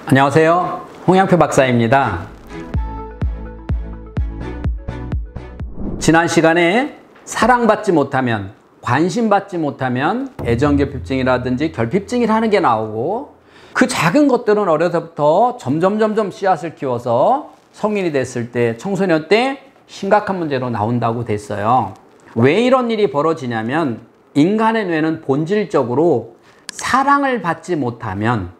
안녕하세요. 홍양표 박사입니다. 지난 시간에 사랑받지 못하면, 관심받지 못하면 애정결핍증이라든지 결핍증이라는 게 나오고, 그 작은 것들은 어려서부터 점점 씨앗을 키워서 성인이 됐을 때, 청소년 때 심각한 문제로 나온다고 됐어요. 왜 이런 일이 벌어지냐면, 인간의 뇌는 본질적으로 사랑을 받지 못하면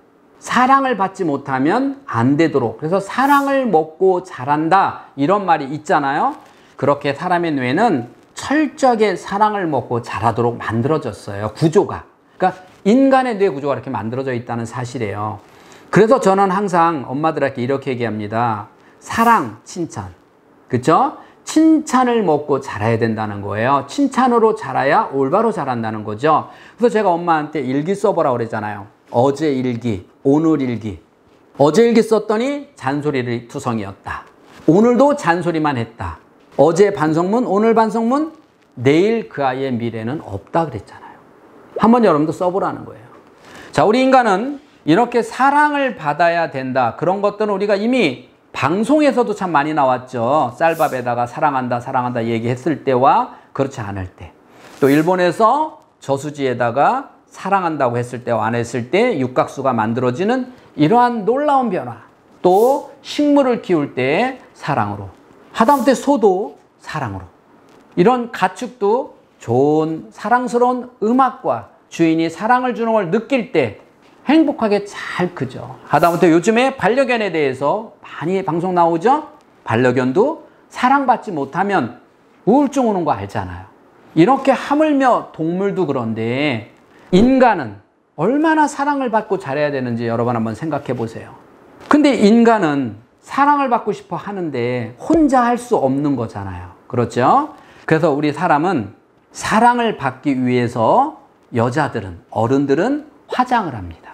안 되도록, 그래서 사랑을 먹고 자란다 이런 말이 있잖아요. 그렇게 사람의 뇌는 철저하게 사랑을 먹고 자라도록 만들어졌어요. 구조가. 그러니까 인간의 뇌 구조가 이렇게 만들어져 있다는 사실이에요. 그래서 저는 항상 엄마들한테 이렇게 얘기합니다. 사랑, 칭찬. 그쵸? 칭찬을 먹고 자라야 된다는 거예요. 칭찬으로 자라야 올바로 자란다는 거죠. 그래서 제가 엄마한테 일기 써보라고 그랬잖아요. 어제 일기, 오늘 일기. 어제 일기 썼더니 잔소리를 투성이었다. 오늘도 잔소리만 했다. 어제 반성문, 오늘 반성문, 내일 그 아이의 미래는 없다 그랬잖아요. 한번 여러분도 써보라는 거예요. 자, 우리 인간은 이렇게 사랑을 받아야 된다. 그런 것들은 우리가 이미 방송에서도 참 많이 나왔죠. 쌀밥에다가 사랑한다 얘기했을 때와 그렇지 않을 때. 또 일본에서 저수지에다가 사랑한다고 했을 때와 안 했을 때 육각수가 만들어지는 이러한 놀라운 변화. 또 식물을 키울 때 사랑으로. 하다못해 소도 사랑으로. 이런 가축도 좋은 사랑스러운 음악과 주인이 사랑을 주는 걸 느낄 때 행복하게 잘 크죠. 하다못해 요즘에 반려견에 대해서 많이 방송 나오죠. 반려견도 사랑받지 못하면 우울증 오는 거 알잖아요. 이렇게 하물며 동물도 그런데 인간은 얼마나 사랑을 받고 자라야 되는지 여러분 한번 생각해 보세요. 근데 인간은 사랑을 받고 싶어 하는데 혼자 할 수 없는 거잖아요. 그렇죠? 그래서 우리 사람은 사랑을 받기 위해서 여자들은, 어른들은 화장을 합니다.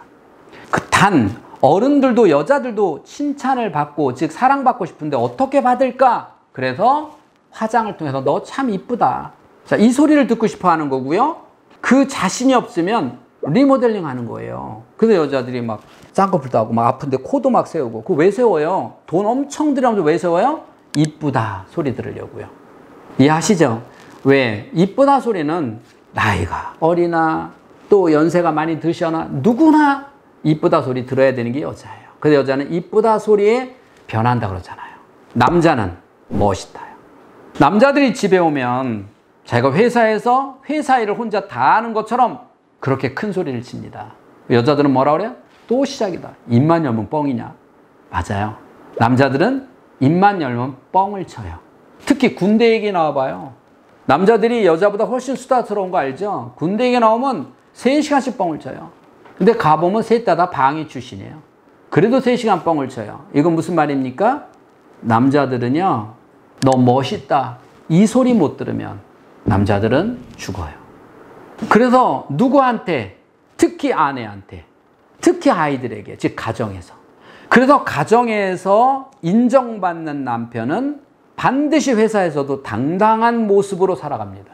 단 어른들도 여자들도 칭찬을 받고, 즉 사랑받고 싶은데 어떻게 받을까? 그래서 화장을 통해서 너 참 이쁘다. 자, 이 소리를 듣고 싶어 하는 거고요. 그 자신이 없으면 리모델링 하는 거예요. 그래서 여자들이 막 쌍꺼풀도 하고 막 아픈데 코도 막 세우고. 그거 왜 세워요? 돈 엄청 들여가면서 왜 세워요? 이쁘다 소리 들으려고요. 이해하시죠? 왜? 이쁘다 소리는 나이가 어리나 또 연세가 많이 드셔나 누구나 이쁘다 소리 들어야 되는 게 여자예요. 그래서 여자는 이쁘다 소리에 변한다 그러잖아요. 남자는 멋있다요. 남자들이 집에 오면 자기가 회사에서 회사 일을 혼자 다 하는 것처럼 그렇게 큰 소리를 칩니다. 여자들은 뭐라 그래요? 또 시작이다. 입만 열면 뻥이냐? 맞아요. 남자들은 입만 열면 뻥을 쳐요. 특히 군대 얘기 나와봐요. 남자들이 여자보다 훨씬 수다스러운 거 알죠? 군대 얘기 나오면 3시간씩 뻥을 쳐요. 근데 가보면 셋 다 방위 출신이에요. 그래도 3시간 뻥을 쳐요. 이건 무슨 말입니까? 남자들은요, 너 멋있다. 이 소리 못 들으면 남자들은 죽어요. 그래서 누구한테, 특히 아내한테, 특히 아이들에게, 즉 가정에서. 그래서 가정에서 인정받는 남편은 반드시 회사에서도 당당한 모습으로 살아갑니다.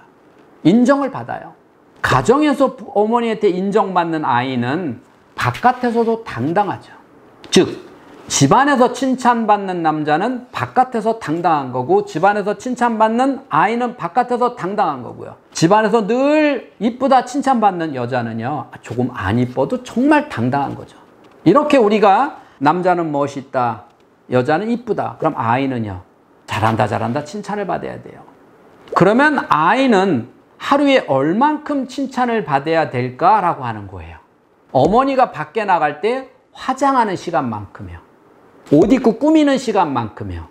인정을 받아요. 가정에서 어머니한테 인정받는 아이는 바깥에서도 당당하죠. 즉, 집안에서 칭찬받는 남자는 바깥에서 당당한 거고, 집안에서 칭찬받는 아이는 바깥에서 당당한 거고요. 집안에서 늘 이쁘다 칭찬받는 여자는요, 조금 안 이뻐도 정말 당당한 거죠. 이렇게 우리가 남자는 멋있다, 여자는 이쁘다. 그럼 아이는요, 잘한다 칭찬을 받아야 돼요. 그러면 아이는 하루에 얼만큼 칭찬을 받아야 될까라고 하는 거예요. 어머니가 밖에 나갈 때 화장하는 시간만큼이요. 옷 입고 꾸미는 시간만큼이요.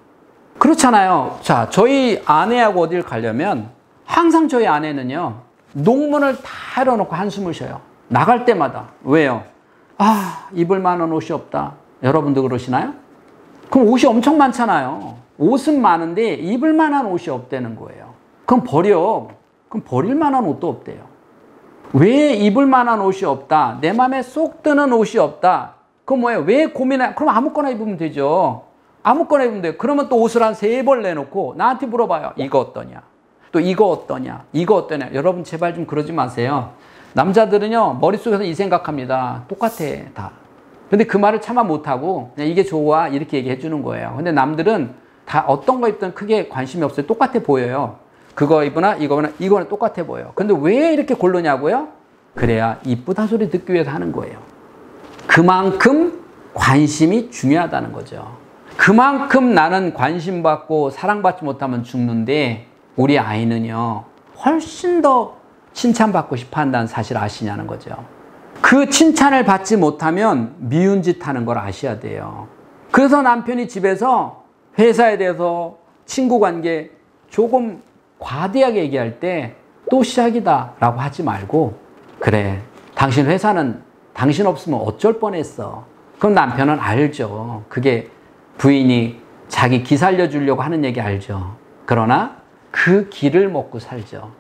그렇잖아요. 자, 저희 아내하고 어딜 가려면 항상 저희 아내는요, 농문을 다 열어놓고 한숨을 쉬어요. 나갈 때마다. 왜요? 아, 입을 만한 옷이 없다. 여러분도 그러시나요? 그럼 옷이 엄청 많잖아요. 옷은 많은데 입을 만한 옷이 없다는 거예요. 그럼 버려. 그럼 버릴 만한 옷도 없대요. 왜 입을 만한 옷이 없다? 내 마음에 쏙 드는 옷이 없다. 그럼 뭐예요? 왜 고민해? 그럼 아무거나 입으면 되죠. 아무거나 입으면 돼요. 그러면 또 옷을 한 3벌 내놓고 나한테 물어봐요. 이거 어떠냐? 또 이거 어떠냐? 이거 어떠냐? 여러분 제발 좀 그러지 마세요. 남자들은요, 머릿속에서 이 생각합니다. 똑같아, 다. 근데 그 말을 차마 못하고 그냥 이게 좋아 이렇게 얘기해 주는 거예요. 근데 남들은 다 어떤 거 입든 크게 관심이 없어요. 똑같아 보여요. 그거 입으나 이거나 이거는 똑같아 보여요. 근데 왜 이렇게 고르냐고요? 그래야 이쁘다 소리 듣기 위해서 하는 거예요. 그만큼 관심이 중요하다는 거죠. 그만큼 나는 관심받고 사랑받지 못하면 죽는데 우리 아이는요 훨씬 더 칭찬받고 싶어 한다는 사실 아시냐는 거죠. 그 칭찬을 받지 못하면 미운 짓 하는 걸 아셔야 돼요. 그래서 남편이 집에서 회사에 대해서 친구 관계 조금 과대하게 얘기할 때 또 시작이다 라고 하지 말고 그래 당신 회사는 당신 없으면 어쩔 뻔했어. 그럼 남편은 알죠. 그게 부인이 자기 기 살려주려고 하는 얘기 알죠. 그러나 그 기를 먹고 살죠.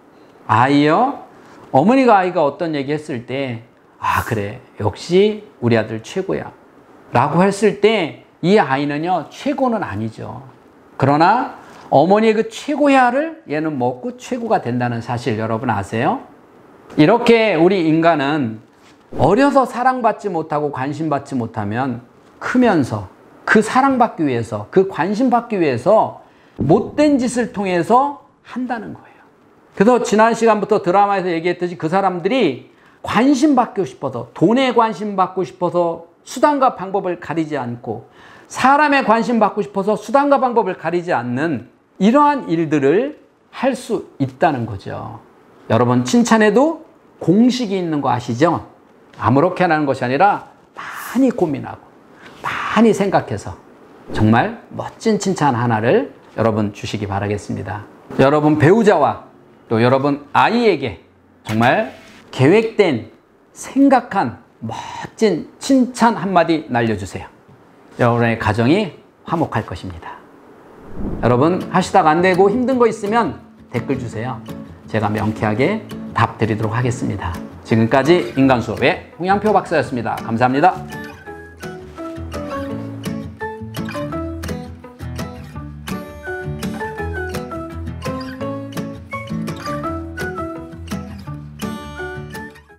아이요 어머니가 아이가 어떤 얘기 했을 때 아 그래 역시 우리 아들 최고야 라고 했을 때 이 아이는요 최고는 아니죠. 그러나 어머니의 그 최고야를 얘는 먹고 최고가 된다는 사실 여러분 아세요? 이렇게 우리 인간은 어려서 사랑받지 못하고 관심받지 못하면 크면서 그 사랑받기 위해서 그 관심받기 위해서 못된 짓을 통해서 한다는 거예요. 그래서 지난 시간부터 드라마에서 얘기했듯이 그 사람들이 관심받고 싶어서 돈에 관심받고 싶어서 수단과 방법을 가리지 않고 사람의 관심받고 싶어서 수단과 방법을 가리지 않는 이러한 일들을 할 수 있다는 거죠. 여러분 칭찬에도 공식이 있는 거 아시죠? 아무렇게나 하는 것이 아니라 많이 고민하고 많이 생각해서 정말 멋진 칭찬 하나를 여러분 주시기 바라겠습니다. 여러분 배우자와 또 여러분 아이에게 정말 계획된 생각한 멋진 칭찬 한마디 날려주세요. 여러분의 가정이 화목할 것입니다. 여러분 하시다가 안 되고 힘든 거 있으면 댓글 주세요. 제가 명쾌하게 답 드리도록 하겠습니다. 지금까지 인간수업의 홍양표 박사였습니다. 감사합니다.